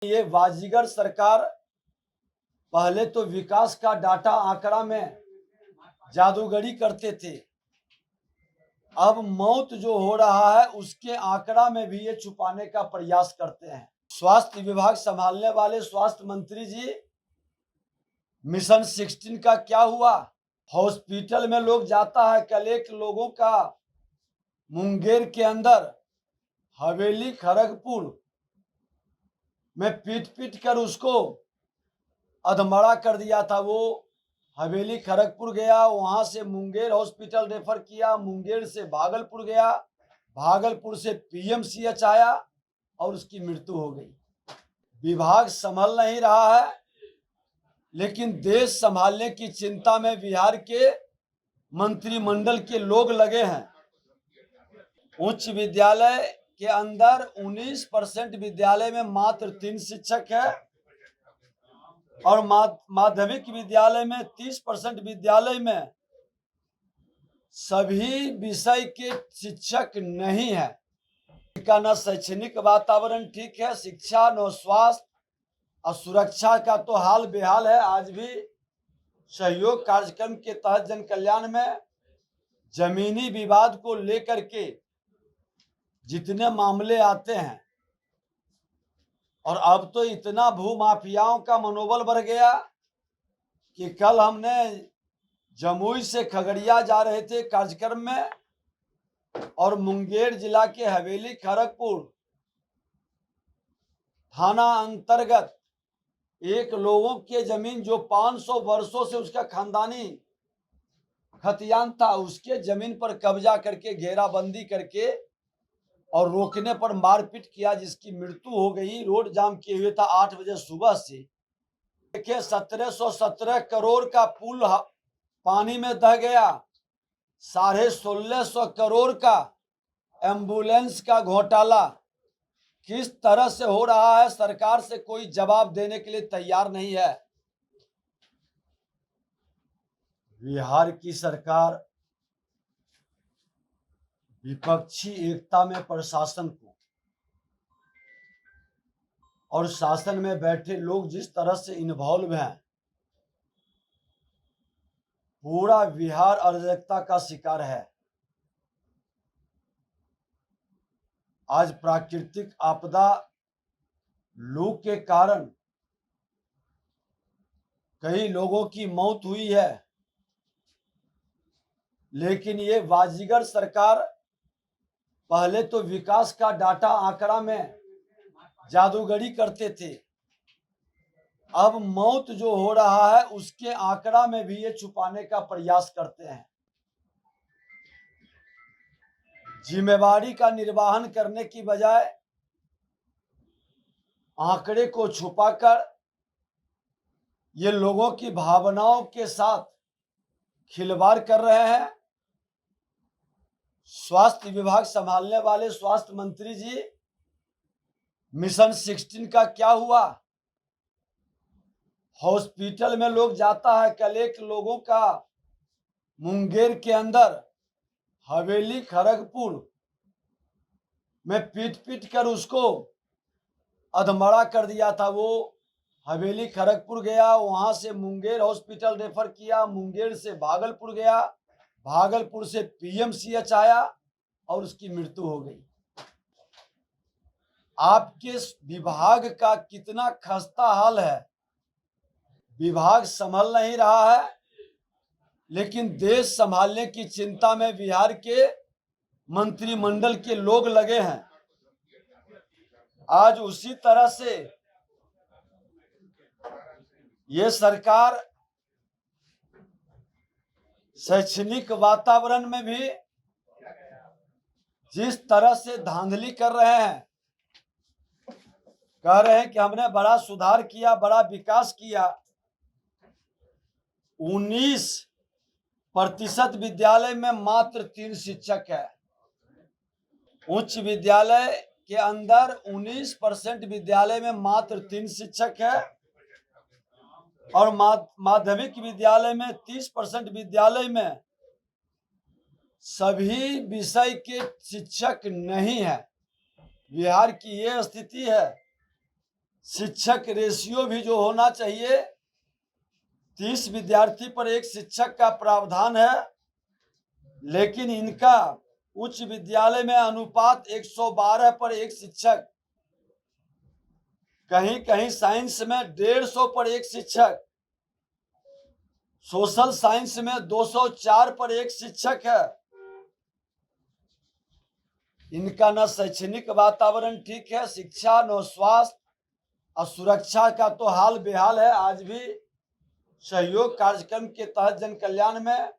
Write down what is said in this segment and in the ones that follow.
ये बाजीगर सरकार पहले तो विकास का डाटा आंकड़ा में जादूगरी करते थे। अब मौत जो हो रहा है उसके आंकड़ा में भी ये छुपाने का प्रयास करते हैं। स्वास्थ्य विभाग संभालने वाले स्वास्थ्य मंत्री जी, मिशन 16 का क्या हुआ? हॉस्पिटल में लोग जाता है, कल एक लोगों का मुंगेर के अंदर हवेली खड़गपुर में पीट पीट कर उसको अधमरा कर दिया था। वो हवेली खड़गपुर गया, वहां से मुंगेर हॉस्पिटल रेफर किया, मुंगेर से भागलपुर गया, भागलपुर से पीएमसीएच आया और उसकी मृत्यु हो गई। विभाग संभल नहीं रहा है, लेकिन देश संभालने की चिंता में बिहार के मंत्रिमंडल के लोग लगे हैं। उच्च विद्यालय के अंदर 19% विद्यालय में मात्र 3 शिक्षक है और माध्यमिक विद्यालय में 30% विद्यालय में सभी विषय के शिक्षक नहीं है। का न शैक्षणिक वातावरण ठीक है, शिक्षा न स्वास्थ्य और सुरक्षा का तो हाल बेहाल है। आज भी सहयोग कार्यक्रम के तहत जन कल्याण में जमीनी विवाद को लेकर के जितने मामले आते हैं, और अब तो इतना भूमाफियाओं का मनोबल बढ़ गया कि कल हमने जमुई से खगड़िया जा रहे थे कार्यक्रम में, और मुंगेर जिला के हवेली खड़गपुर थाना अंतर्गत एक लोगों के जमीन जो 500 वर्षों से उसका खानदानी खतियान था, उसके जमीन पर कब्जा करके घेराबंदी करके और रोकने पर मारपीट किया, जिसकी मृत्यु हो गई। रोड जाम किए हुए था 8 बजे सुबह से। देखिए 1717 करोड़ का पुल पानी में दह गया, 1650 करोड़ का एम्बुलेंस का घोटाला किस तरह से हो रहा है, सरकार से कोई जवाब देने के लिए तैयार नहीं है। बिहार की सरकार विपक्षी एकता में प्रशासन को और शासन में बैठे लोग जिस तरह से इन्वॉल्व हैं, पूरा बिहार अराजकता का शिकार है। आज प्राकृतिक आपदा लू के कारण कई लोगों की मौत हुई है, लेकिन ये बाजीगर सरकार पहले तो विकास का डाटा आंकड़ा में जादूगरी करते थे। अब मौत जो हो रहा है उसके आंकड़ा में भी ये छुपाने का प्रयास करते हैं। जिम्मेवारी का निर्वहन करने की बजाय आंकड़े को छुपाकर ये लोगों की भावनाओं के साथ खिलवाड़ कर रहे हैं। स्वास्थ्य विभाग संभालने वाले स्वास्थ्य मंत्री जी, मिशन 16 का क्या हुआ? हॉस्पिटल में लोग जाता है, कल एक लोगों का मुंगेर के अंदर हवेली खड़गपुर में पीट पीट कर उसको अधमरा कर दिया था। वो हवेली खड़गपुर गया, वहां से मुंगेर हॉस्पिटल रेफर किया, मुंगेर से भागलपुर गया, भागलपुर से पीएमसीएच आया और उसकी मृत्यु हो गई। आपके विभाग का कितना खस्ता हाल है। विभाग संभल नहीं रहा है, लेकिन देश संभालने की चिंता में बिहार के मंत्रिमंडल के लोग लगे हैं। आज उसी तरह से ये सरकार शैक्षणिक वातावरण में भी जिस तरह से धांधली कर रहे हैं, कह रहे हैं कि हमने बड़ा सुधार किया, बड़ा विकास किया। 19% विद्यालय में मात्र 3 शिक्षक है। उच्च विद्यालय के अंदर 19% विद्यालय में मात्र 3 शिक्षक है और माध्यमिक विद्यालय में 30% विद्यालय में सभी विषय के शिक्षक नहीं है। बिहार की ये स्थिति है। शिक्षक रेशियो भी जो होना चाहिए 30 विद्यार्थी पर एक शिक्षक का प्रावधान है, लेकिन इनका उच्च विद्यालय में अनुपात 112 पर एक शिक्षक, कहीं कहीं साइंस में 150 पर एक शिक्षक, सोशल साइंस में 204 पर एक शिक्षक है। इनका न शैक्षणिक वातावरण ठीक है, शिक्षा न स्वास्थ्य और सुरक्षा का तो हाल बेहाल है। आज भी सहयोग कार्यक्रम के तहत जन कल्याण में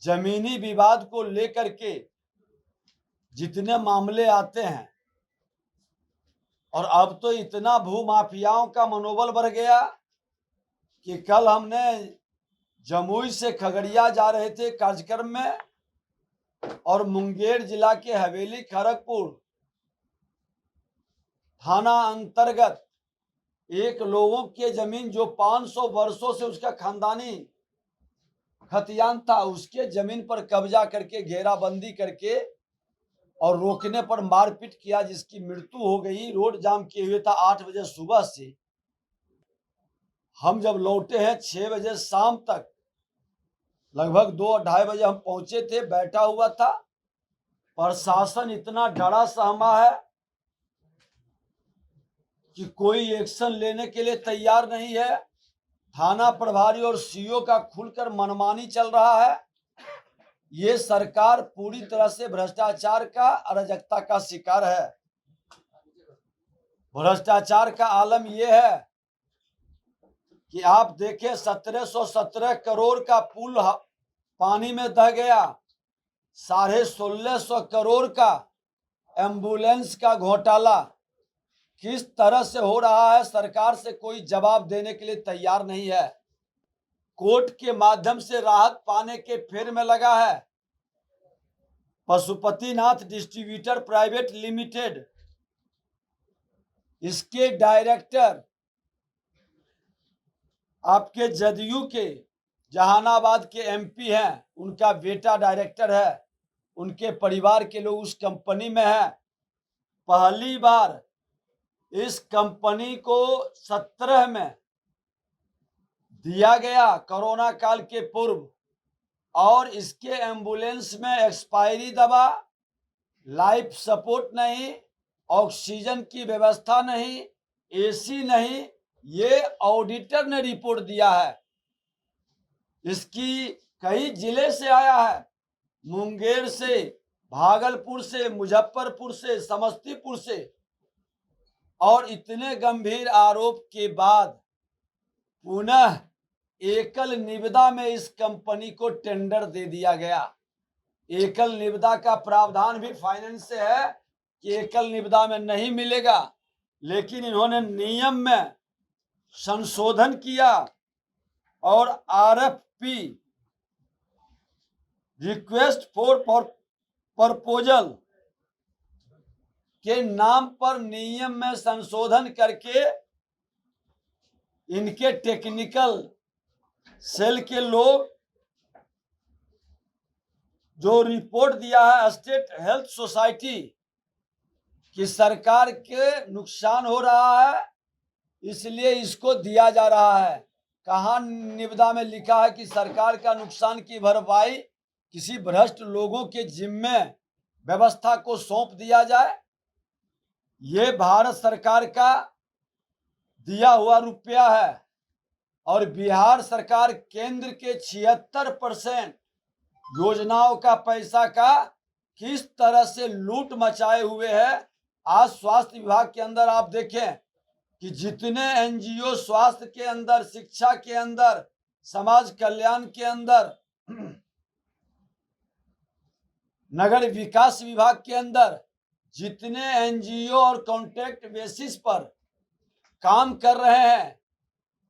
जमीनी विवाद को लेकर के जितने मामले आते हैं, और अब तो इतना भूमाफियाओं का मनोबल बढ़ गया कि कल हमने जमुई से खगड़िया जा रहे थे कार्यक्रम में, और मुंगेर जिला के हवेली खड़गपुर थाना अंतर्गत एक लोगों के जमीन जो 500 वर्षों से उसका खानदानी खतियान था, उसके जमीन पर कब्जा करके घेराबंदी करके और रोकने पर मारपीट किया, जिसकी मृत्यु हो गई। रोड जाम किए हुए था 8 बजे सुबह से। हम जब लौटे हैं 6 बजे शाम तक, लगभग 2-2:30 बजे हम पहुंचे थे, बैठा हुआ था। प्रशासन इतना डरा सहमा है कि कोई एक्शन लेने के लिए तैयार नहीं है। थाना प्रभारी और सीओ का खुलकर मनमानी चल रहा है। ये सरकार पूरी तरह से भ्रष्टाचार का, अराजकता का शिकार है। भ्रष्टाचार का आलम यह है कि आप देखें 1717 करोड़ का पुल पानी में दह गया, 1650 करोड़ का एम्बुलेंस का घोटाला किस तरह से हो रहा है, सरकार से कोई जवाब देने के लिए तैयार नहीं है। कोर्ट के माध्यम से राहत पाने के फेर में लगा है। पशुपतिनाथ डिस्ट्रीब्यूटर प्राइवेट लिमिटेड, इसके डायरेक्टर आपके जदयू के जहानाबाद के एमपी हैं, उनका बेटा डायरेक्टर है, उनके परिवार के लोग उस कंपनी में हैं। पहली बार इस कंपनी को 17 में दिया गया कोरोना काल के पूर्व, और इसके एम्बुलेंस में एक्सपायरी दवा, लाइफ सपोर्ट नहीं, ऑक्सीजन की व्यवस्था नहीं, एसी नहीं, ये ऑडिटर ने रिपोर्ट दिया है। इसकी कई जिले से आया है, मुंगेर से, भागलपुर से, मुजफ्फरपुर से, समस्तीपुर से, और इतने गंभीर आरोप के बाद पुनः एकल निविदा में इस कंपनी को टेंडर दे दिया गया। एकल निविदा का प्रावधान भी फाइनेंस से है कि एकल निविदा में नहीं मिलेगा, लेकिन इन्होंने नियम में संशोधन किया और आरएफपी, रिक्वेस्ट फॉर प्रपोजल के नाम पर नियम में संशोधन करके इनके टेक्निकल सेल के लोग जो रिपोर्ट दिया है स्टेट हेल्थ सोसाइटी कि सरकार के नुकसान हो रहा है, इसलिए इसको दिया जा रहा है। कहाँ निविदा में लिखा है कि सरकार का नुकसान की भरपाई किसी भ्रष्ट लोगों के जिम्मे व्यवस्था को सौंप दिया जाए? ये भारत सरकार का दिया हुआ रुपया है, और बिहार सरकार केंद्र के 76% योजनाओं का पैसा का किस तरह से लूट मचाए हुए है। आज स्वास्थ्य विभाग के अंदर आप देखें कि जितने एनजीओ स्वास्थ्य के अंदर, शिक्षा के अंदर, समाज कल्याण के अंदर, नगर विकास विभाग के अंदर जितने एनजीओ और कॉन्ट्रैक्ट बेसिस पर काम कर रहे हैं,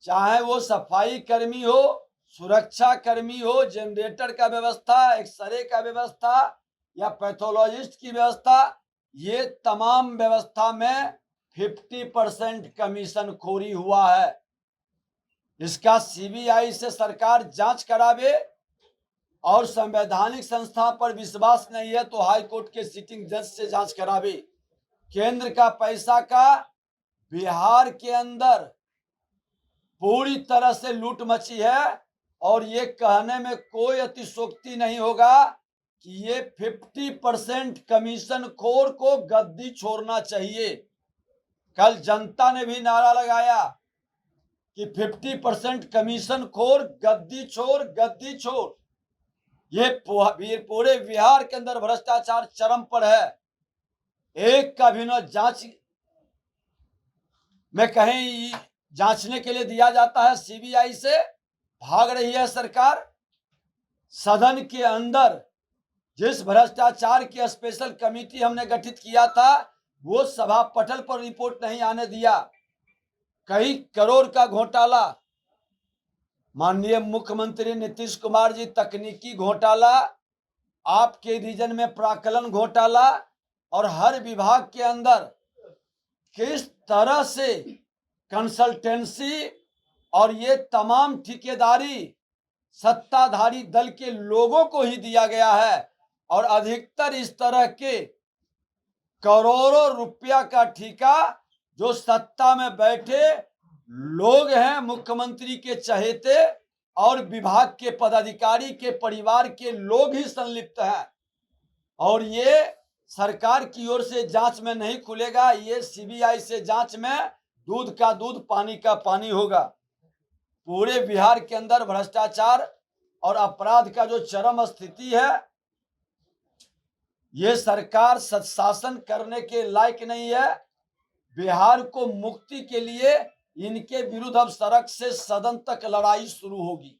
चाहे वो सफाई कर्मी हो, सुरक्षा कर्मी हो, जनरेटर का व्यवस्था, एक्सरे का व्यवस्था या पैथोलॉजिस्ट की व्यवस्था, ये तमाम व्यवस्था में 50% कमीशन खोरी हुआ है। इसका सीबीआई से सरकार जांच करावे, और संवैधानिक संस्था पर विश्वास नहीं है तो हाई कोर्ट के सिटिंग जज से जांच करावे। केंद्र का पैसा का बिहार के अंदर पूरी तरह से लूट मची है और ये कहने में कोई अतिशयोक्ति नहीं होगा कि ये 50% कमीशन खोर को गद्दी छोड़ना चाहिए। कल जनता ने भी नारा लगाया कि 50% कमीशन खोर गद्दी छोड़, गद्दी छोड़। ये पूरे बिहार के अंदर भ्रष्टाचार चरम पर है। एक का भी न जांच में कहीं जांचने के लिए दिया जाता है, सीबीआई से भाग रही है सरकार। सदन के अंदर जिस भ्रष्टाचार की स्पेशल कमेटी हमने गठित किया था वो सभा पटल पर रिपोर्ट नहीं आने दिया। कई करोड़ का घोटाला, माननीय मुख्यमंत्री नीतीश कुमार जी, तकनीकी घोटाला, आपके रीजन में प्राक्कलन घोटाला, और हर विभाग के अंदर किस तरह से कंसल्टेंसी और ये तमाम ठेकेदारी सत्ताधारी दल के लोगों को ही दिया गया है और अधिकतर इस तरह के करोड़ों रुपया का ठेका जो सत्ता में बैठे लोग हैं, मुख्यमंत्री के चहेते और विभाग के पदाधिकारी के परिवार के लोग ही संलिप्त हैं। और ये सरकार की ओर से जांच में नहीं खुलेगा, ये सीबीआई से जांच में दूध का दूध पानी का पानी होगा। पूरे बिहार के अंदर भ्रष्टाचार और अपराध का जो चरम स्थिति है, ये सरकार सत्शासन करने के लायक नहीं है। बिहार को मुक्ति के लिए इनके विरुद्ध अब सड़क से सदन तक लड़ाई शुरू होगी।